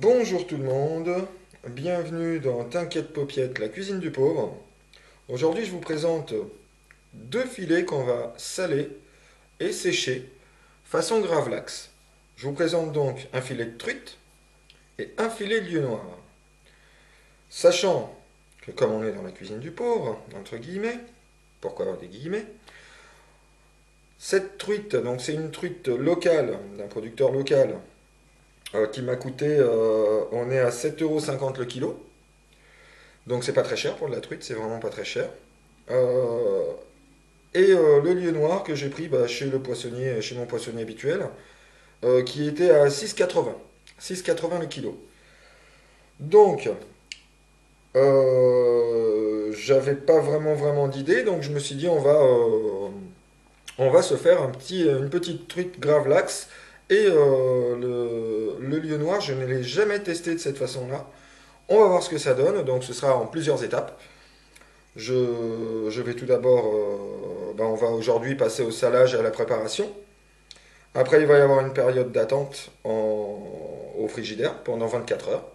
Bonjour tout le monde, bienvenue dans T'inquiète Paupiette, la cuisine du pauvre. Aujourd'hui je vous présente deux filets qu'on va saler et sécher façon gravlax. Je vous présente donc un filet de truite et un filet de lieu noir. Sachant que comme on est dans la cuisine du pauvre, entre guillemets, pourquoi avoir des guillemets, cette truite, donc c'est une truite locale, d'un producteur local, qui m'a coûté, on est à 7,50 € le kilo. Donc c'est pas très cher pour de la truite, c'est vraiment pas très cher. Euh, le lieu noir que j'ai pris chez le poissonnier, chez mon poissonnier habituel, qui était à 6,80. 6,80 le kilo. Donc, j'avais pas vraiment d'idée, donc je me suis dit on va se faire une petite truite gravlax. Et le lieu noir, je ne l'ai jamais testé de cette façon-là. On va voir ce que ça donne, donc ce sera en plusieurs étapes. Je vais tout d'abord, on va aujourd'hui passer au salage et à la préparation. Après, il va y avoir une période d'attente au frigidaire pendant 24 heures.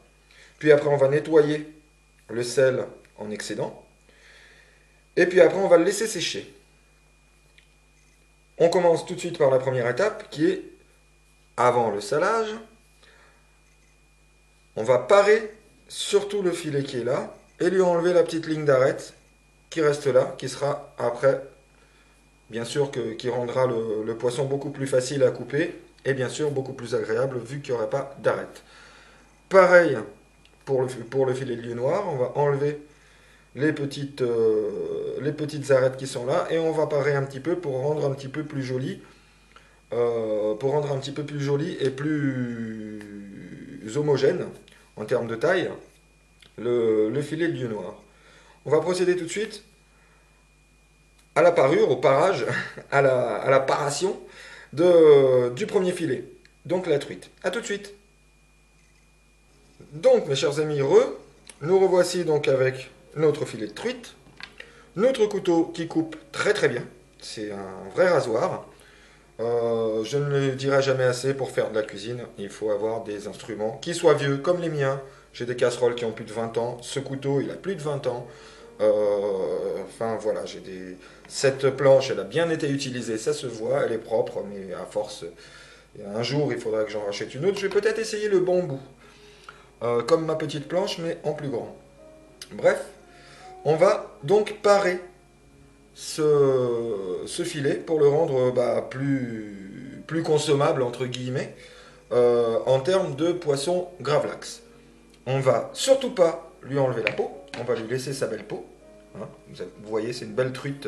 Puis après, on va nettoyer le sel en excédent. Et puis après, on va le laisser sécher. On commence tout de suite par la première étape qui est avant le salage. On va parer surtout le filet qui est là et lui enlever la petite ligne d'arête qui reste là, qui sera après, bien sûr, qui rendra le poisson beaucoup plus facile à couper et bien sûr beaucoup plus agréable vu qu'il n'y aurait pas d'arête. Pareil pour le filet de lieu noir, on va enlever les petites arêtes qui sont là et on va parer un petit peu pour rendre un petit peu plus joli, et plus homogène en termes de taille le filet de lieu noir. On va procéder tout de suite à la parure, au parage, à la paration du premier filet, donc la truite. A tout de suite. Donc mes chers amis, nous revoici donc avec notre filet de truite, notre couteau qui coupe très bien, c'est un vrai rasoir. Je ne le dirai jamais assez, pour faire de la cuisine, il faut avoir des instruments qui soient vieux, comme les miens. J'ai des casseroles qui ont plus de 20 ans, ce couteau il a plus de 20 ans. Enfin voilà, cette planche elle a bien été utilisée, ça se voit, elle est propre, mais à force, un jour il faudra que j'en rachète une autre. Je vais peut-être essayer le bambou, comme ma petite planche, mais en plus grand. Bref, on va donc parer ce filet pour le rendre plus consommable, entre guillemets, en termes de poisson gravlax. On va surtout pas lui enlever la peau, on va lui laisser sa belle peau. Hein. Vous voyez, c'est une belle truite,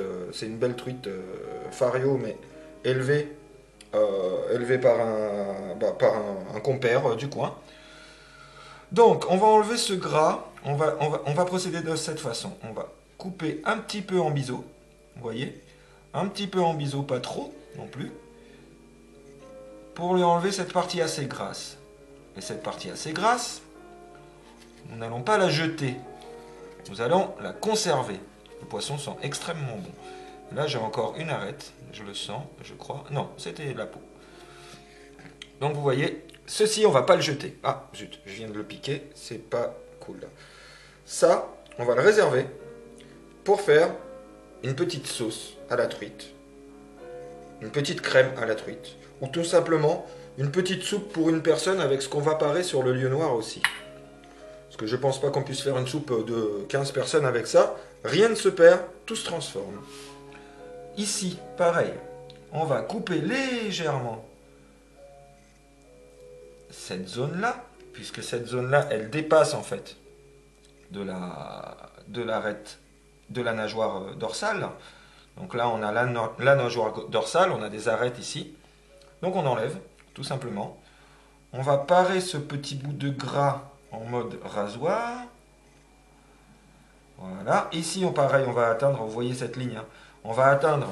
fario, mais élevée, par un compère du coin. Donc, on va enlever ce gras, on va procéder de cette façon. On va couper un petit peu en biseau, vous voyez, un petit peu en biseau, pas trop non plus, pour lui enlever cette partie assez grasse. Et cette partie assez grasse, nous n'allons pas la jeter, nous allons la conserver. Le poisson sent extrêmement bon. Là, j'ai encore une arête, je le sens, je crois. Non, c'était la peau. Donc, vous voyez, ceci, on va pas le jeter. Ah, zut, je viens de le piquer, c'est pas cool. Ça, on va le réserver pour faire une petite sauce à la truite, une petite crème à la truite, ou tout simplement une petite soupe pour une personne avec ce qu'on va parer sur le lieu noir aussi. Parce que je pense pas qu'on puisse faire une soupe de 15 personnes avec ça. Rien ne se perd, tout se transforme. Ici, pareil, on va couper légèrement cette zone-là, puisque cette zone-là, elle dépasse en fait de l'arête de la nageoire dorsale. Donc là, on a la nageoire dorsale, on a des arêtes ici. Donc on enlève, tout simplement. On va parer ce petit bout de gras en mode rasoir. Voilà. Ici, pareil, on va atteindre, vous voyez cette ligne, hein, on va atteindre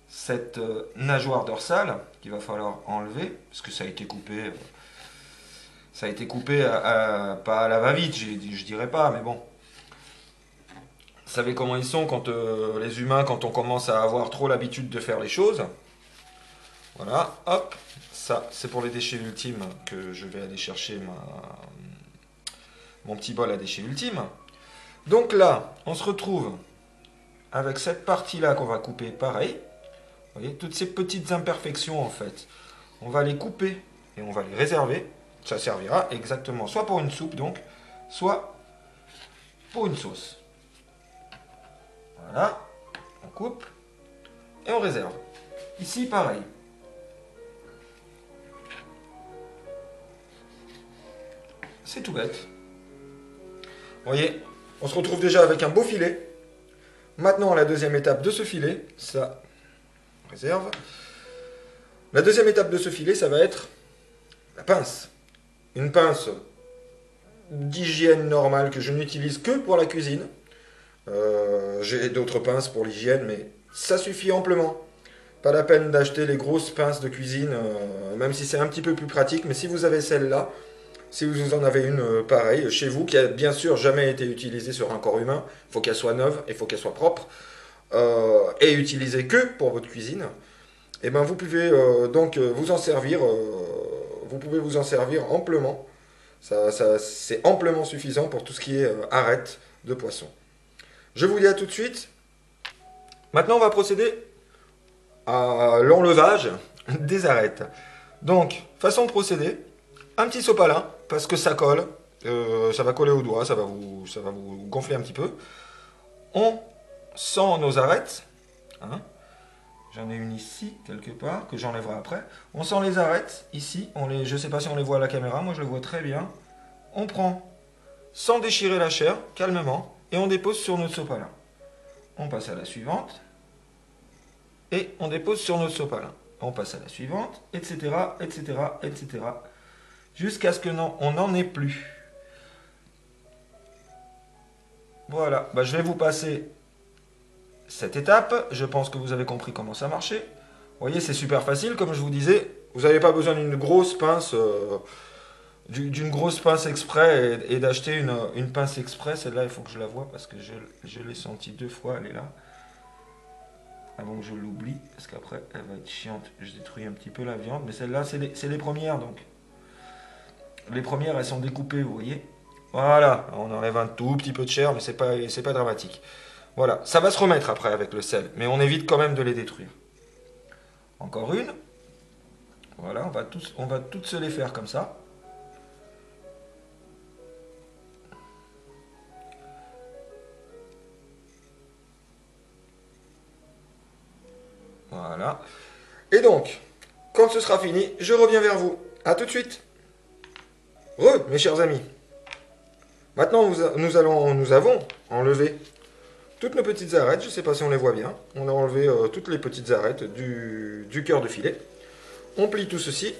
cette nageoire dorsale qu'il va falloir enlever, parce que ça a été coupé. Ça a été coupé pas à la va-vite, je dirais pas, mais bon. Vous savez comment ils sont quand les humains, quand on commence à avoir trop l'habitude de faire les choses. Voilà, hop, ça c'est pour les déchets ultimes que je vais aller chercher mon petit bol à déchets ultimes. Donc là, on se retrouve avec cette partie-là qu'on va couper pareil. Vous voyez, toutes ces petites imperfections en fait, on va les couper et on va les réserver. Ça servira exactement soit pour une soupe donc, soit pour une sauce. Voilà, on coupe et on réserve. Ici pareil. C'est tout bête. Vous voyez, on se retrouve déjà avec un beau filet. Maintenant, la deuxième étape de ce filet, ça, on réserve. La deuxième étape de ce filet, ça va être la pince. Une pince d'hygiène normale que je n'utilise que pour la cuisine. J'ai d'autres pinces pour l'hygiène, mais ça suffit amplement. Pas la peine d'acheter les grosses pinces de cuisine, même si c'est un petit peu plus pratique. Mais si vous avez celle-là, si vous en avez une pareille chez vous, qui a bien sûr jamais été utilisée sur un corps humain, il faut qu'elle soit neuve, il faut qu'elle soit propre, et utilisée que pour votre cuisine, et ben vous pouvez donc vous en servir, vous pouvez vous en servir amplement. C'est amplement suffisant pour tout ce qui est arête de poisson. Je vous dis à tout de suite. Maintenant, on va procéder à l'enlevage des arêtes. Donc, façon de procéder, un petit sopalin, parce que ça colle, ça va coller au doigt, ça va vous gonfler un petit peu. On sent nos arêtes, hein. J'en ai une ici, quelque part, que j'enlèverai après. On sent les arêtes, ici, je ne sais pas si on les voit à la caméra, moi je les vois très bien. On prend, sans déchirer la chair, calmement, et on dépose sur notre sopalin. On passe à la suivante, et on dépose sur notre sopalin. On passe à la suivante, etc., etc., etc., jusqu'à ce que on n'en ait plus. Voilà, bah, je vais vous passer cette étape. Je pense que vous avez compris comment ça marchait. Vous voyez, c'est super facile, comme je vous disais. Vous n'avez pas besoin d'une grosse pince, d'une grosse pince exprès et d'acheter une pince exprès. Celle-là, il faut que je la voie parce que je l'ai sentie 2 fois, elle est là. Avant que je l'oublie, parce qu'après, elle va être chiante. Je détruis un petit peu la viande, mais celle-là, c'est les premières, donc. Les premières, elles sont découpées, vous voyez. Voilà, on enlève un tout petit peu de chair, mais c'est pas dramatique. Voilà, ça va se remettre après avec le sel, mais on évite quand même de les détruire. Encore une. Voilà, on va toutes se les faire comme ça. Voilà. Et donc, quand ce sera fini, je reviens vers vous. A tout de suite. Mes chers amis. Maintenant, nous avons enlevé toutes nos petites arêtes. Je ne sais pas si on les voit bien. On a enlevé toutes les petites arêtes du cœur de filet. On plie tout ceci.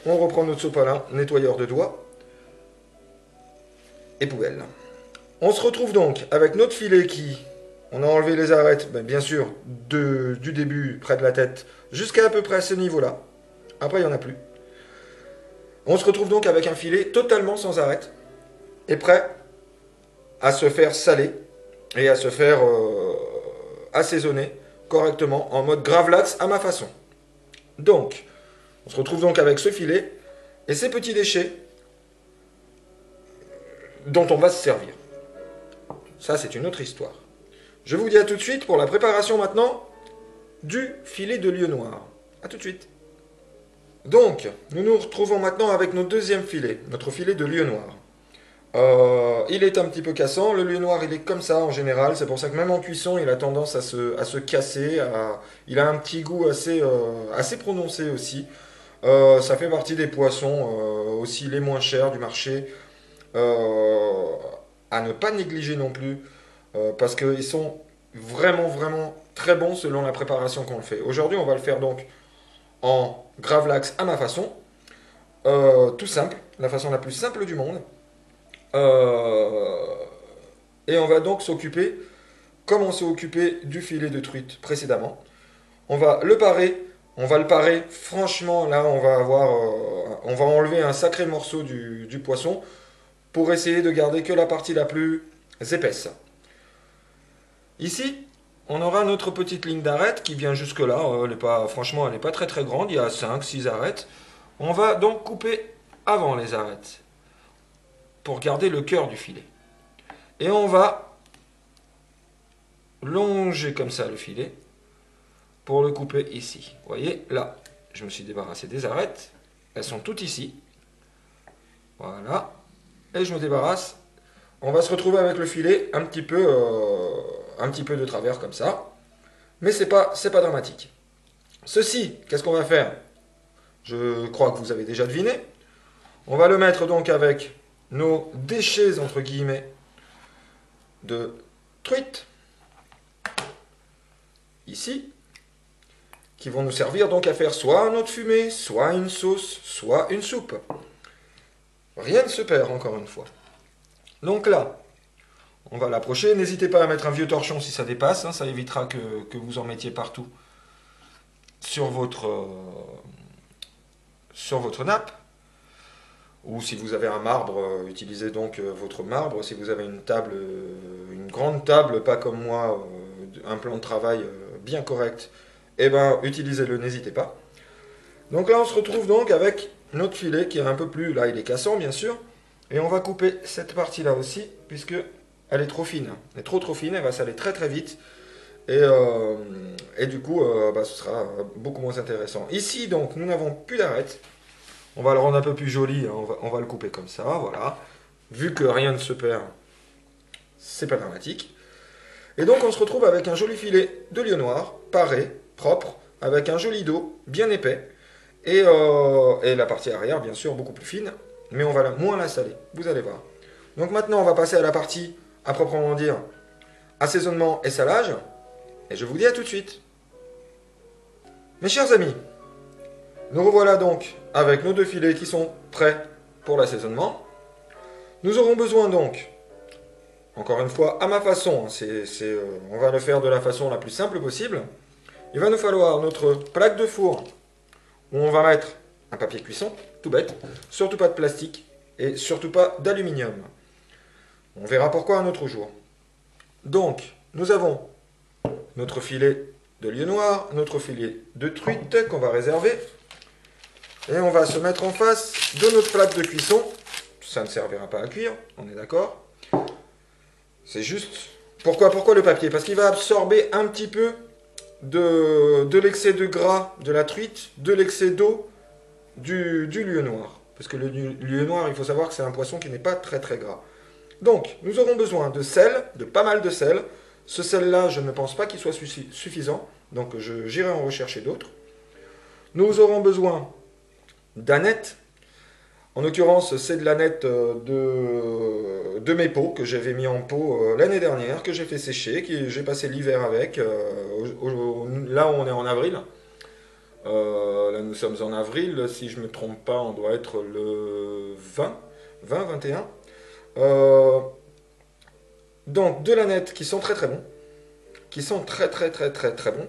On reprend notre sopalin, nettoyeur de doigts. Et poubelle. On se retrouve donc avec notre filet qui... On a enlevé les arêtes, bien sûr, du début, près de la tête, jusqu'à à peu près ce niveau-là. Après, il n'y en a plus. On se retrouve donc avec un filet totalement sans arêtes et prêt à se faire saler et à se faire assaisonner correctement en mode gravlax à ma façon. Donc, on se retrouve donc avec ce filet et ces petits déchets dont on va se servir. Ça, c'est une autre histoire. Je vous dis à tout de suite pour la préparation maintenant du filet de lieu noir. A tout de suite. Donc, nous nous retrouvons maintenant avec notre deuxième filet, notre filet de lieu noir. Il est un petit peu cassant, le lieu noir il est comme ça en général, c'est pour ça que même en cuisson il a tendance à se casser, il a un petit goût assez prononcé aussi. Ça fait partie des poissons aussi les moins chers du marché, à ne pas négliger non plus, parce qu'ils sont vraiment vraiment très bons selon la préparation qu'on le fait. Aujourd'hui on va le faire donc en gravlax à ma façon, tout simple, la façon la plus simple du monde. Et on va donc s'occuper, comme on s'est occupé du filet de truite précédemment, on va le parer, franchement là on va enlever un sacré morceau du poisson pour essayer de garder que la partie la plus épaisse. Ici, on aura notre petite ligne d'arête qui vient jusque là. Franchement, elle n'est pas très très grande, il y a 5-6 arêtes. On va donc couper avant les arêtes pour garder le cœur du filet. Et on va longer comme ça le filet pour le couper ici. Vous voyez, là, je me suis débarrassé des arêtes. Elles sont toutes ici. Voilà. Et je me débarrasse. On va se retrouver avec le filet un petit peu de travers comme ça. Mais c'est pas dramatique. Ceci, qu'est-ce qu'on va faire? Je crois que vous avez déjà deviné. On va le mettre donc avec nos déchets, entre guillemets, de truite. Ici. Qui vont nous servir donc à faire soit un autre fumé, soit une sauce, soit une soupe. Rien ne se perd, encore une fois. Donc là, on va l'approcher. N'hésitez pas à mettre un vieux torchon si ça dépasse, hein, ça évitera que vous en mettiez partout sur votre nappe. Ou si vous avez un marbre, utilisez donc votre marbre. Si vous avez une table, une grande table, pas comme moi, un plan de travail bien correct, eh ben, utilisez-le, n'hésitez pas. Donc là, on se retrouve donc avec notre filet qui est un peu plus... Là, il est cassant, bien sûr. Et on va couper cette partie-là aussi, puisque elle est trop fine. Elle est trop fine, elle va saler très très vite. Et du coup, ce sera beaucoup moins intéressant. Ici, donc, nous n'avons plus d'arête. On va le rendre un peu plus joli. Hein. On va le couper comme ça, voilà. Vu que rien ne se perd, c'est pas dramatique. Et donc, on se retrouve avec un joli filet de lieu noir, paré, propre, avec un joli dos, bien épais, et la partie arrière, bien sûr, beaucoup plus fine, mais on va moins la saler, vous allez voir. Donc maintenant, on va passer à la partie, à proprement dire, assaisonnement et salage, et je vous dis à tout de suite. Mes chers amis, nous revoilà donc avec nos deux filets qui sont prêts pour l'assaisonnement. Nous aurons besoin donc, encore une fois, à ma façon, on va le faire de la façon la plus simple possible. Il va nous falloir notre plaque de four où on va mettre un papier cuisson, tout bête, surtout pas de plastique et surtout pas d'aluminium. On verra pourquoi un autre jour. Donc, nous avons notre filet de lieu noir, notre filet de truite qu'on va réserver. Et on va se mettre en face de notre plaque de cuisson. Ça ne servira pas à cuire, on est d'accord. C'est juste... Pourquoi le papier? Parce qu'il va absorber un petit peu de l'excès de gras de la truite, de l'excès d'eau du lieu noir. Parce que le lieu noir, il faut savoir que c'est un poisson qui n'est pas très très gras. Donc, nous aurons besoin de sel, de pas mal de sel. Ce sel-là, je ne pense pas qu'il soit suffisant, donc j'irai en rechercher d'autres. Nous aurons besoin d'aneth. En l'occurrence, c'est de l'aneth de mes pots que j'avais mis en pot l'année dernière, que j'ai fait sécher, que j'ai passé l'hiver avec. Là, on est en avril. Là, nous sommes en avril. Si je ne me trompe pas, on doit être le 21. Donc, de l'aneth qui sont très très bons. Qui sont très très très très très bons.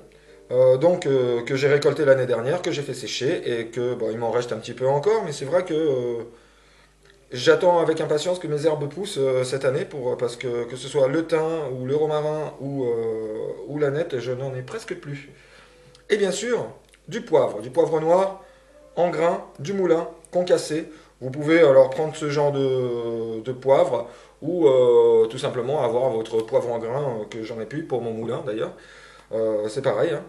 Que j'ai récolté l'année dernière, que j'ai fait sécher et que il m'en reste un petit peu encore, mais c'est vrai que j'attends avec impatience que mes herbes poussent cette année parce que ce soit le thym ou le romarin ou l'aneth, je n'en ai presque plus. Et bien sûr, du poivre noir en grains, du moulin concassé. Vous pouvez alors prendre ce genre de poivre ou tout simplement avoir votre poivre en grains que j'en ai plus pour mon moulin d'ailleurs. C'est pareil, hein.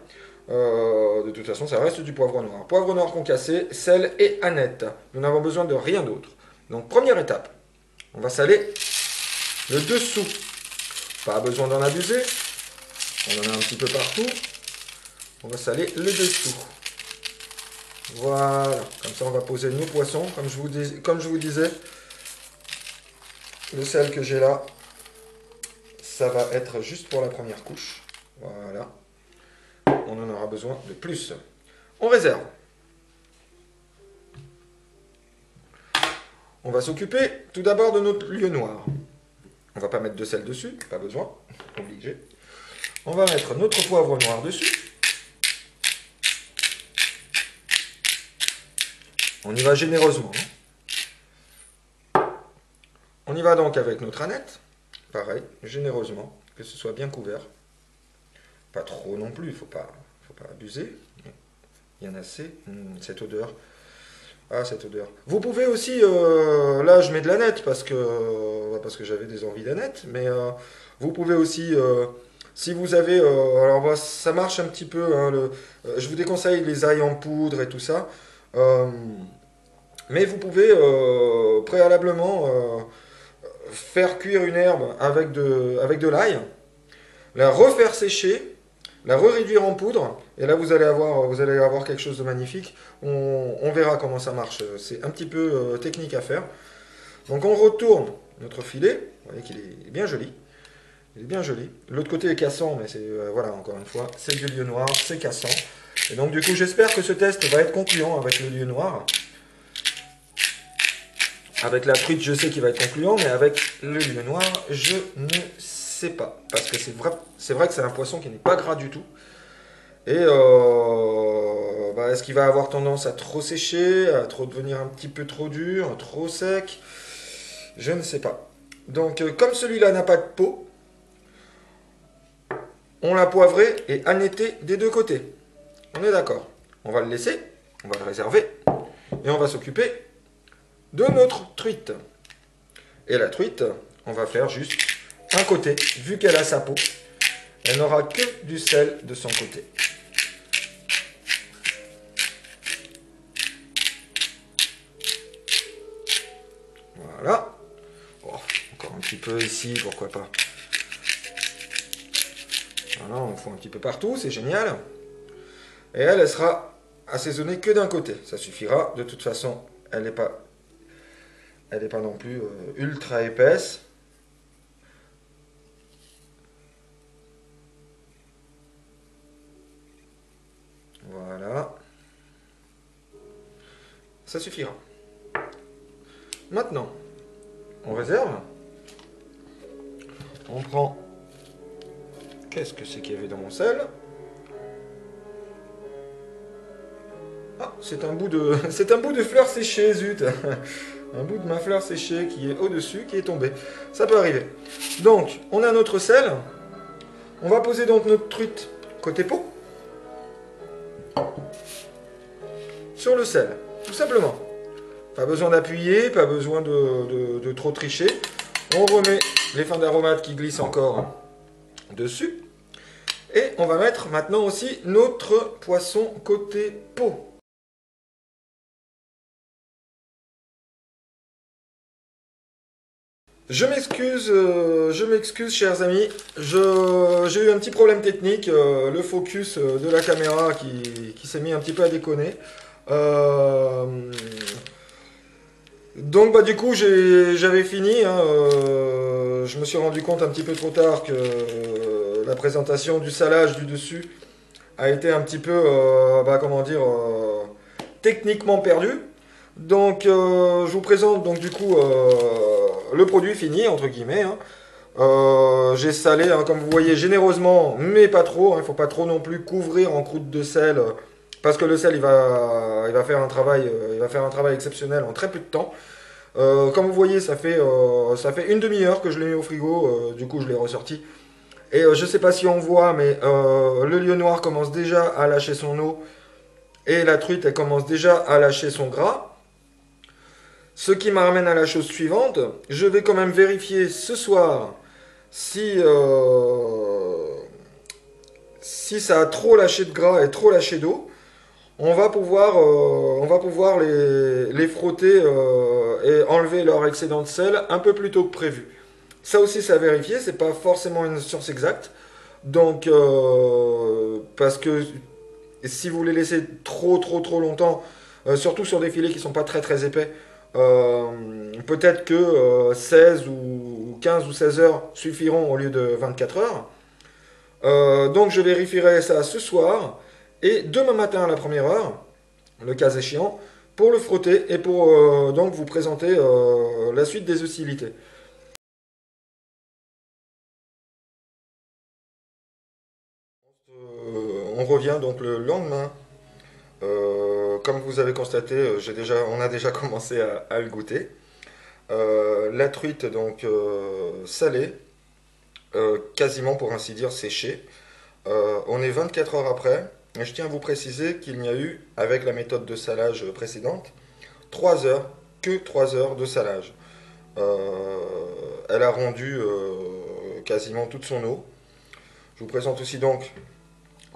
De toute façon, ça reste du poivre noir. Poivre noir concassé, sel et aneth. Nous n'avons besoin de rien d'autre. Donc, première étape, on va saler le dessous. Pas besoin d'en abuser. On en a un petit peu partout. On va saler le dessous. Voilà. Comme ça, on va poser nos poissons. Comme je vous disais, le sel que j'ai là, ça va être juste pour la première couche. Voilà. On en aura besoin de plus. On réserve. On va s'occuper tout d'abord de notre lieu noir. On ne va pas mettre de sel dessus, pas besoin, obligé. On va mettre notre poivre noir dessus. On y va généreusement. On y va donc avec notre aneth. Pareil, généreusement, que ce soit bien couvert. Pas trop non plus, faut pas abuser. Il y en a assez. Cette odeur. Ah, cette odeur. Vous pouvez aussi, là je mets de la nette parce que j'avais des envies d'aneth, mais vous pouvez aussi, si vous avez, alors ça marche un petit peu, hein, je vous déconseille les ails en poudre et tout ça, euh, mais vous pouvez préalablement faire cuire une herbe avec de l'ail, la refaire sécher, la réduire en poudre, et là vous allez avoir quelque chose de magnifique. On verra comment ça marche. C'est un petit peu technique à faire. Donc on retourne notre filet. Vous voyez qu'il est bien joli. Il est bien joli. L'autre côté est cassant, mais c'est voilà, encore une fois, c'est du lieu noir, c'est cassant. Et donc du coup, j'espère que ce test va être concluant avec le lieu noir. Avec la truite, je sais qu'il va être concluant, mais avec le lieu noir, je ne sais pas. Parce que c'est vrai que c'est un poisson qui n'est pas gras du tout. Et est-ce qu'il va avoir tendance à trop sécher, à trop devenir un petit peu trop dur, trop sec? Je ne sais pas. Donc, comme celui-là n'a pas de peau, on l'a poivré et annetté des deux côtés. On est d'accord. On va le laisser, on va le réserver, et on va s'occuper de notre truite. Et la truite, on va faire juste un côté, vu qu'elle a sa peau. Elle n'aura que du sel de son côté. Voilà. Oh, encore un petit peu ici, pourquoi pas. Voilà, on fout un petit peu partout, c'est génial. Et elle sera assaisonnée que d'un côté. Ça suffira. De toute façon, elle n'est pas non plus ultra épaisse. Voilà. Ça suffira. Maintenant, on réserve. On prend... Qu'est-ce que c'est qu'il y avait dans mon sel? Ah, c'est un bout de... c'est un bout de fleur séchée, zut. Un bout de ma fleur séchée qui est au-dessus, qui est tombé. Ça peut arriver. Donc, on a notre sel. On va poser donc notre truite côté peau. Sur le sel, tout simplement. Pas besoin d'appuyer, pas besoin de trop tricher. On remet les fins d'aromates qui glissent encore dessus. Et on va mettre maintenant aussi notre poisson côté peau. Je m'excuse chers amis, j'ai eu un petit problème technique, le focus de la caméra qui s'est mis un petit peu à déconner. Donc du coup j'avais fini, hein, je me suis rendu compte un petit peu trop tard que la présentation du salage du dessus a été un petit peu, comment dire, techniquement perdue. Donc je vous présente donc du coup le produit fini entre guillemets. Hein. J'ai salé, hein, comme vous voyez, généreusement, mais pas trop. Il ne faut pas trop non plus couvrir en croûte de sel, parce que le sel il va faire un travail exceptionnel en très peu de temps. Comme vous voyez, ça fait une demi-heure que je l'ai mis au frigo. Du coup, je l'ai ressorti. Et je ne sais pas si on voit, mais le lieu noir commence déjà à lâcher son eau. Et la truite, elle commence déjà à lâcher son gras. Ce qui m'amène à la chose suivante. Je vais quand même vérifier ce soir si ça a trop lâché de gras et trop lâché d'eau. On va pouvoir les frotter et enlever leur excédent de sel un peu plus tôt que prévu. Ça aussi, c'est à vérifier. C'est pas forcément une science exacte. Donc, parce que si vous les laissez trop longtemps, surtout sur des filets qui sont pas très épais, peut-être que 16 ou 15 ou 16 heures suffiront au lieu de 24 heures. Donc je vérifierai ça ce soir et demain matin à la première heure, le cas échéant, pour le frotter et pour donc vous présenter la suite des hostilités. On revient donc le lendemain. Comme vous avez constaté, on a déjà commencé à le goûter. La truite donc salée, quasiment pour ainsi dire séchée. On est 24 heures après, et je tiens à vous préciser qu'il n'y a eu, avec la méthode de salage précédente, 3 heures, que 3 heures de salage. Elle a rendu quasiment toute son eau. Je vous présente aussi donc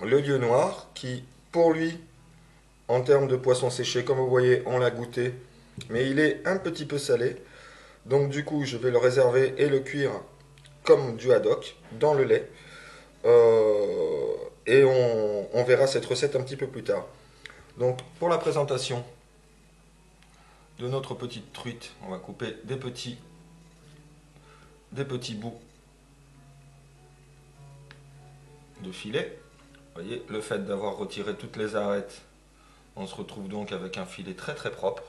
le lieu noir qui, pour lui, en termes de poisson séché, comme vous voyez, on l'a goûté, mais il est un petit peu salé. Donc du coup, je vais le réserver et le cuire comme du haddock dans le lait. Et on verra cette recette un petit peu plus tard. Donc pour la présentation de notre petite truite, on va couper des petits bouts de filet. Vous voyez, le fait d'avoir retiré toutes les arêtes, on se retrouve donc avec un filet très très propre.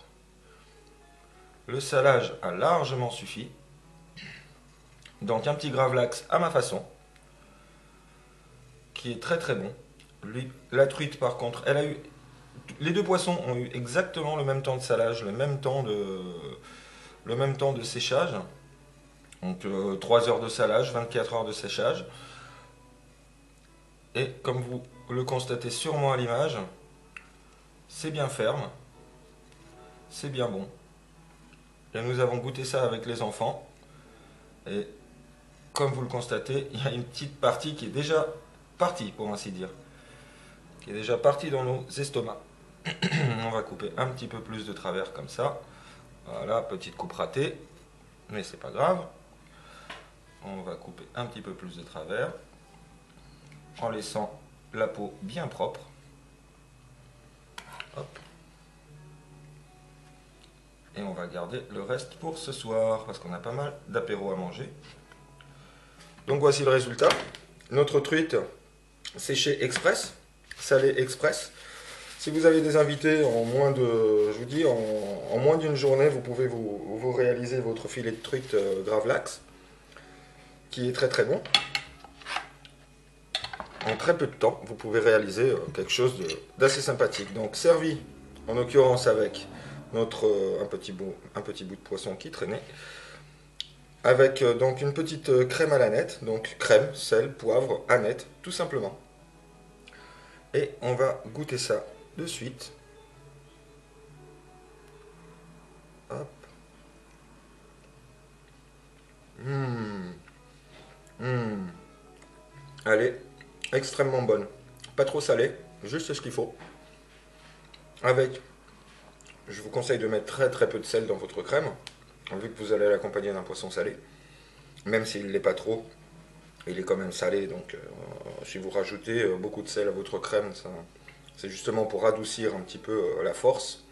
Le salage a largement suffi. Donc un petit gravlax à ma façon, qui est très très bon. La truite par contre, elle a eu... Les deux poissons ont eu exactement le même temps de salage, le même temps de séchage. Donc 3 heures de salage, 24 heures de séchage. Et comme vous le constatez sûrement à l'image, c'est bien ferme, c'est bien bon. Et nous avons goûté ça avec les enfants. Et comme vous le constatez, il y a une petite partie qui est déjà partie, pour ainsi dire. Qui est déjà partie dans nos estomacs. On va couper un petit peu plus de travers comme ça. Voilà, petite coupe ratée. Mais c'est pas grave. On va couper un petit peu plus de travers. En laissant la peau bien propre. Hop. Et on va garder le reste pour ce soir, parce qu'on a pas mal d'apéros à manger. Donc voici le résultat. Notre truite séchée express, salée express. Si vous avez des invités, en moins de, je vous dis, en moins d'une journée, vous pouvez vous réaliser votre filet de truite gravlax, qui est très très bon. En très peu de temps, vous pouvez réaliser quelque chose d'assez sympathique. Donc servi, en l'occurrence avec un petit bout de poisson qui traînait, avec donc une petite crème à l'aneth, donc crème, sel, poivre, aneth, tout simplement. Et on va goûter ça de suite. Hop. Elle est extrêmement bonne. Pas trop salée, juste ce qu'il faut. Avec, je vous conseille de mettre très très peu de sel dans votre crème, vu que vous allez l'accompagner d'un poisson salé. Même s'il ne l'est pas trop, il est quand même salé, donc si vous rajoutez beaucoup de sel à votre crème, c'est justement pour adoucir un petit peu la force.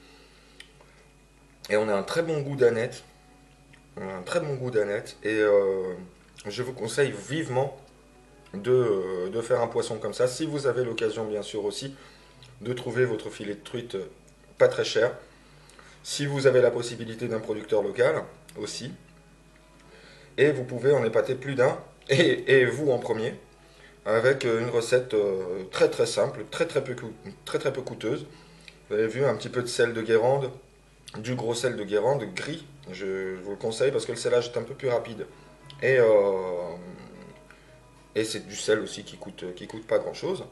Et on a un très bon goût d'aneth, et je vous conseille vivement de faire un poisson comme ça, si vous avez l'occasion bien sûr aussi de trouver votre filet de truite pas très cher, si vous avez la possibilité d'un producteur local aussi, et vous pouvez en épater plus d'un, et vous en premier, avec une recette très très simple, très très peu coûteuse. Vous avez vu, un petit peu de sel de Guérande, du gros sel de Guérande, gris, je vous le conseille parce que le salage est un peu plus rapide. Et c'est du sel aussi qui coûte pas grand chose.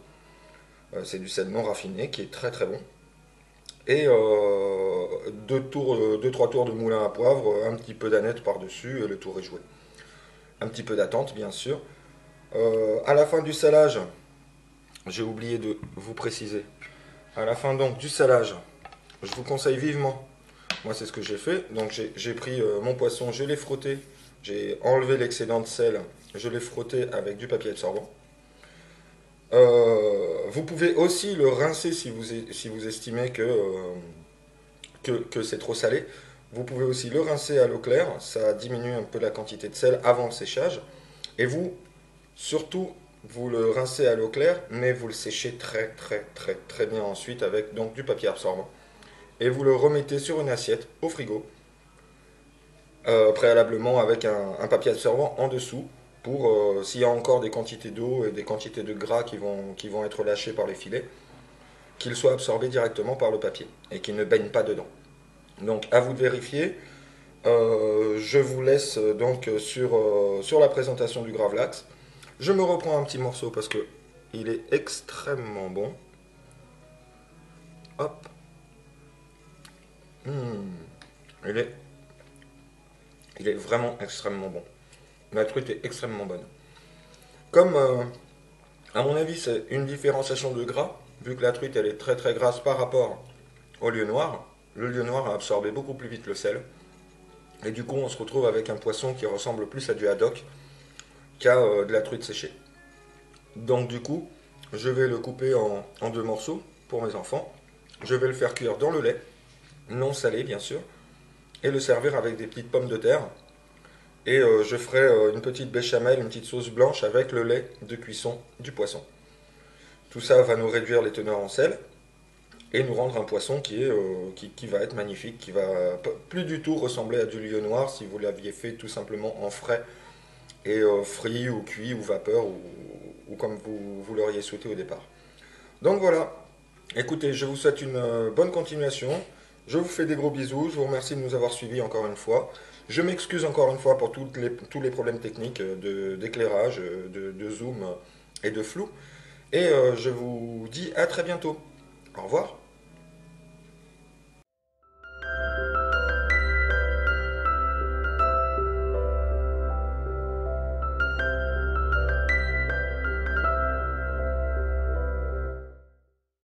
C'est du sel non raffiné qui est très très bon. Et 2-3 tours de moulin à poivre, un petit peu d'aneth par-dessus et le tour est joué. Un petit peu d'attente bien sûr. À la fin du salage, j'ai oublié de vous préciser, à la fin donc du salage, je vous conseille vivement, moi c'est ce que j'ai fait, donc j'ai pris mon poisson, je l'ai frotté, j'ai enlevé l'excédent de sel, je l'ai frotté avec du papier absorbant. Vous pouvez aussi le rincer si vous estimez que c'est trop salé. Vous pouvez aussi le rincer à l'eau claire, ça diminue un peu la quantité de sel avant le séchage. Et vous, surtout, vous le rincez à l'eau claire, mais vous le séchez très très très très bien ensuite avec donc du papier absorbant. Et vous le remettez sur une assiette au frigo, préalablement avec un papier absorbant en dessous, pour s'il y a encore des quantités d'eau et des quantités de gras qui vont être lâchés par les filets, qu'ils soient absorbés directement par le papier et qu'ils ne baignent pas dedans. Donc à vous de vérifier. Je vous laisse donc sur la présentation du gravlax. Je me reprends un petit morceau parce que il est extrêmement bon. Hop. Il est vraiment extrêmement bon. La truite est extrêmement bonne. Comme, à mon avis, c'est une différenciation de gras, vu que la truite elle est très très grasse par rapport au lieu noir. Le lieu noir a absorbé beaucoup plus vite le sel. Et du coup, on se retrouve avec un poisson qui ressemble plus à du haddock qu'à de la truite séchée. Donc du coup, je vais le couper en deux morceaux pour mes enfants. Je vais le faire cuire dans le lait, non salé bien sûr, et le servir avec des petites pommes de terre. Et je ferai une petite béchamel, une petite sauce blanche avec le lait de cuisson du poisson. Tout ça va nous réduire les teneurs en sel et nous rendre un poisson qui va être magnifique, qui va plus du tout ressembler à du lieu noir si vous l'aviez fait tout simplement en frais et frit ou cuit ou vapeur ou comme vous l'auriez souhaité au départ. Donc voilà, écoutez, je vous souhaite une bonne continuation. Je vous fais des gros bisous, je vous remercie de nous avoir suivis encore une fois. Je m'excuse encore une fois pour tous les problèmes techniques d'éclairage, de zoom et de flou. Et je vous dis à très bientôt. Au revoir.